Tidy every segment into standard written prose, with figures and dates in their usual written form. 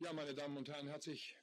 Ja, meine Damen und Herren, herzlich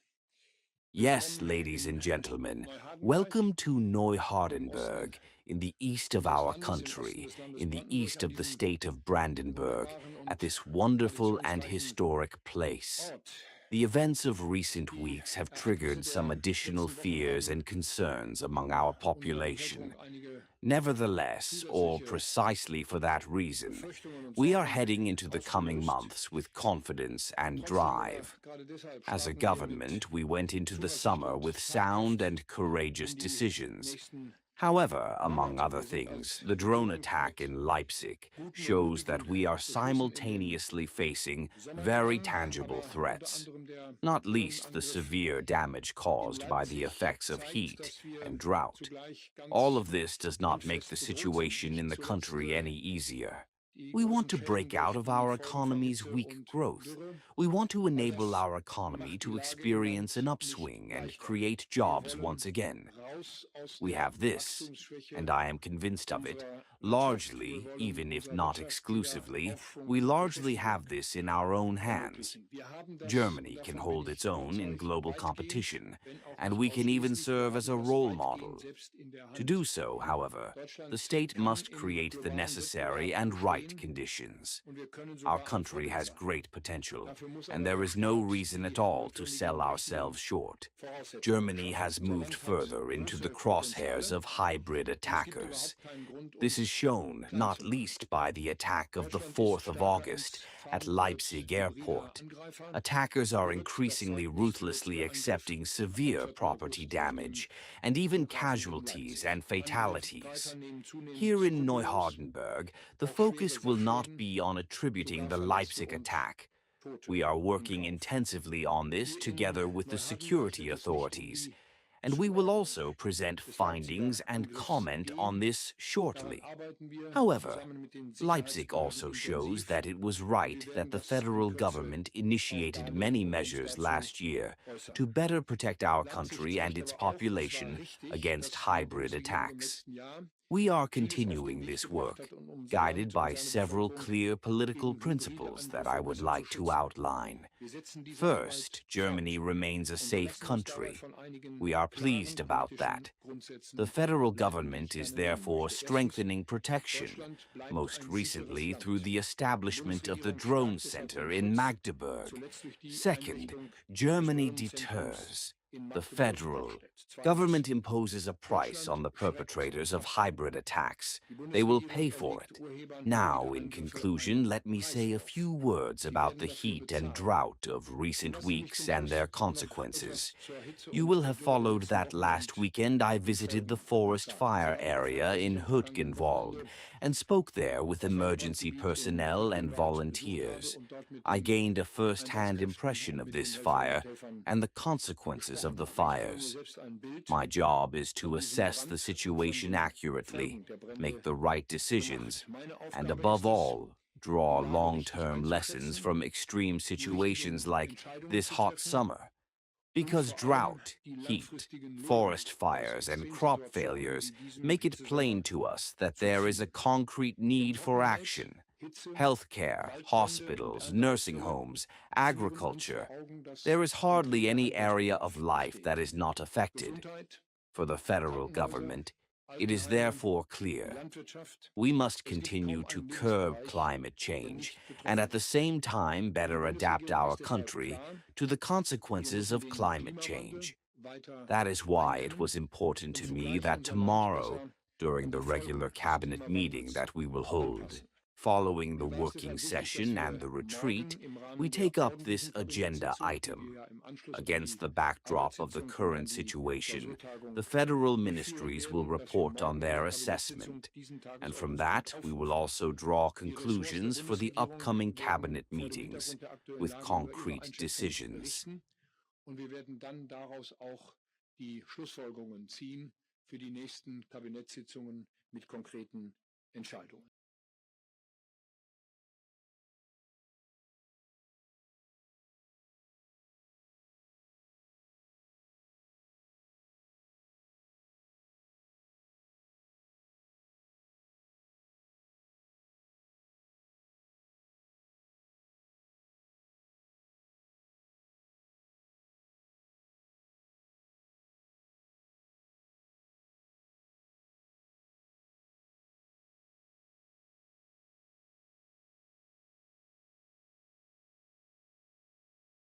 Yes, willkommen ladies and in gentlemen, Neuhardenberg welcome to im Osten Neuhardenberg, in the east of des our Landes, im Osten country, des Landes in the Brandenburg, east an of the diesem state of Brandenburg, wunderbaren at und this wonderful and traditionsreichen historic place. Ort. The events of recent Die weeks have Ereignisse triggered some der additional letzten Wochen fears haben and concerns among in our unserer Bevölkerung population. einige Nevertheless, or zusätzliche precisely for that reason, Befürchtungen und we are Sorgen heading into the coming ausgelöst. months with confidence and Trotzdem oder drive. gerade deshalb As a starten wir mit government, we went into the Zuversicht summer und with sound Tatkraft and courageous in die decisions. nächsten However, among Monate. other Wir sind things, als the drone Regierung attack mit in Leipzig guten und shows that mutigen we are Beschlüssen in den simultaneously facing Sommer very gegangen, tangible aber unter threats, anderem der not least the Drohnenangriff severe damage in caused by the Leipzig effects of zeigt, heat dass wir and drought. zugleich All ganz of this does not make the handfest bedroht sind, situation nicht in the zuletzt country any easier. die We want großen to Schäden break out durch of die our Folgen von economy's Hitze weak und growth. Dürre. We want to All enable das our economy macht die to Lage im experience an Land nicht upswing and leichter. create Wir jobs wollen once again. raus aus We der have this, Wachstumsschwäche and I am convinced of it, unserer Wirtschaft. Wir largely, wollen even if unserer not Wirtschaft wieder exclusively, Aufschwung we largely befestigen have this in our own und hands. ermöglichen. Wir haben das, und Germany can davon bin hold its ich own in überzeugt, global weitgehend, competition, wenn auch and nicht we can even ausschließlich, wir serve as haben a das role weitgehend model. selbst in der To Hand. do so, however, the Deutschland state kann must im create the globalen necessary Wettbewerb and right bestehen conditions. und wir können Our sogar country erfolgreich has sein. great potential, Dafür muss and aber there der is no Staat reason at die all to sell notwendigen ourselves rechtlichen short. Voraussetzungen Germany schaffen. has Unser moved Land hat further into the große crosshairs Potenziale of hybrid und es gibt attackers. überhaupt keinen Grund, This is uns shown klein not zu machen. least by the attack of the Deutschland ist 4th of stärker August ins at Fadenkreuz Leipzig hybrider Airport. Angreifer Attackers are gerückt. Das increasingly zeigt nicht zuletzt ruthlessly der Angriff accepting am severe Viertel property August auf dem damage and even Flughafen in casualties Leipzig. and fatalities. Angreifer nehmen zunehmend Here in skrupellos Neuhardenberg, the auch schwere focus will not Sachschäden, be on attributing sogar the Verletzte Leipzig und attack. Tote We are in working Kauf. intensively on this Hier in together with the Neuhardenberg security wird es nicht um authorities, die and we will Zuordnung also present des Leipziger findings and Angriffs comment on gehen. this Daran shortly. arbeiten wir However, zusammen mit den Leipzig Sicherheitsbehörden also shows intensiv that it was und right wir werden that the das in federal Kürze government auch initiated many darlegen und uns measures dazu last year to äußern. better protect our Leipzig country and zeigt its aber auch, es war population richtig, against dass die hybrid Bundesregierung im attacks. letzten Jahr We are vieles auf den continuing Weg this gebracht work, hat, um unser guided Land und by seine several Bevölkerung clear political gegen hybride principles that I Angriffe would besser zu like to schützen. outline. Wir setzen diese First, Arbeit Germany fort remains a und wir safe lassen uns dabei country. von einigen We are klaren pleased about politischen that. The Grundsätzen federal leiten, die ich government is gerne nennen therefore möchte. Erstens, strengthening protection, Deutschland bleibt most ein sicheres recently through Land. the Die establishment of the Bundesregierung drone stärkt deshalb center ihren in Schutz, Magdeburg. zuletzt durch die Second, Einrichtung des Germany Drohnenzentrums deters. in The Magdeburg-Vorstadt. federal Zweitens, government imposes a price Deutschland on the schreckt perpetrators of ab. hybrid attacks. Die They will Bundesregierung pay for erlegt it. Urhebern Now, hybrider in Angriffe conclusion, einen let me Preis say a auf. few words Sie about werden the dafür heat and bezahlen. drought of recent Lassen Sie mich weeks zum and their Schluss noch consequences. etwas zur Hitze You und will der have Dürre im followed letzten that last Wochenend weekend I und visited the Folgen forest sagen. fire Sehr area erfolgreich in am vergangenen Hürtgenwald Wochenende and spoke there with auf einem emergency Waldgebiet in personnel and Hürtgenwald besucht habe volunteers. und dort mit I den gained a first-hand Einsatzkräften impression und of mit den this Helferinnen und fire Helfern and the consequences of gesprochen the habe. Ich habe mir fires. selbst ein Bild My job is von to diesem assess the Brand und von situation den accurately, Folgen der make Brände the right decisions, gemacht. Meine and Aufgabe above ist es, all, die draw Lage richtig long-term lessons einzuschätzen, from extreme die richtigen situations like Entscheidungen this zu hot treffen summer. und Because vor allem drought, die heat, langfristigen forest Folgen aus fires, and crop Extremsituationen failures wie diesem make it plain Hitzesommer to us that zu there is a ziehen. concrete Der need for Trockenheit, action. Hitze, Healthcare, Waldbrände und hospitals, nursing Ernteausfälle homes, führen uns agriculture. vor Augen, dass There is unter hardly any jedem area of Handlungsbedarf life that besteht. is not affected. Gesundheit, For the federal Krankenhäuser, government, it is Alterheime, therefore die clear Landwirtschaft. we must Es gibt continue kaum to einen curb Lebensbereich, climate der change nicht and betroffen at the ist. same time Die better adapt Bundesregierung our ist deshalb country klar, to the wir consequences müssen of den climate Klimawandel change. weiter That is why it bekämpfen was important und to me zugleich that unser Land tomorrow, besser during an the die regular Folgen des cabinet meeting Klimawandels that we will hold, anpassen. following the Mir war es working deshalb wichtig, dass session and wir the retreat, morgen im we Rahmen der take up this ordentlichen agenda Kabinettssitzung, die wir item. ja im Anschluss an Against die the backdrop of the Arbeitssitzung und an current die situation, the Klausurtagung federal durchführen ministries will werden, dass wir report on morgen in der their Kabinettssitzung assessment, diesen and from Tagesordnungspunkt that we will aufrufen. also draw Die Ressorts der conclusions for the Bundesregierung upcoming werden cabinet vor dem meetings Hintergrund der aktuellen with Lage über ihre concrete Einschätzung decisions. berichten und wir werden dann daraus auch die Schlussfolgerungen ziehen für die nächsten Kabinettssitzungen mit konkreten Entscheidungen.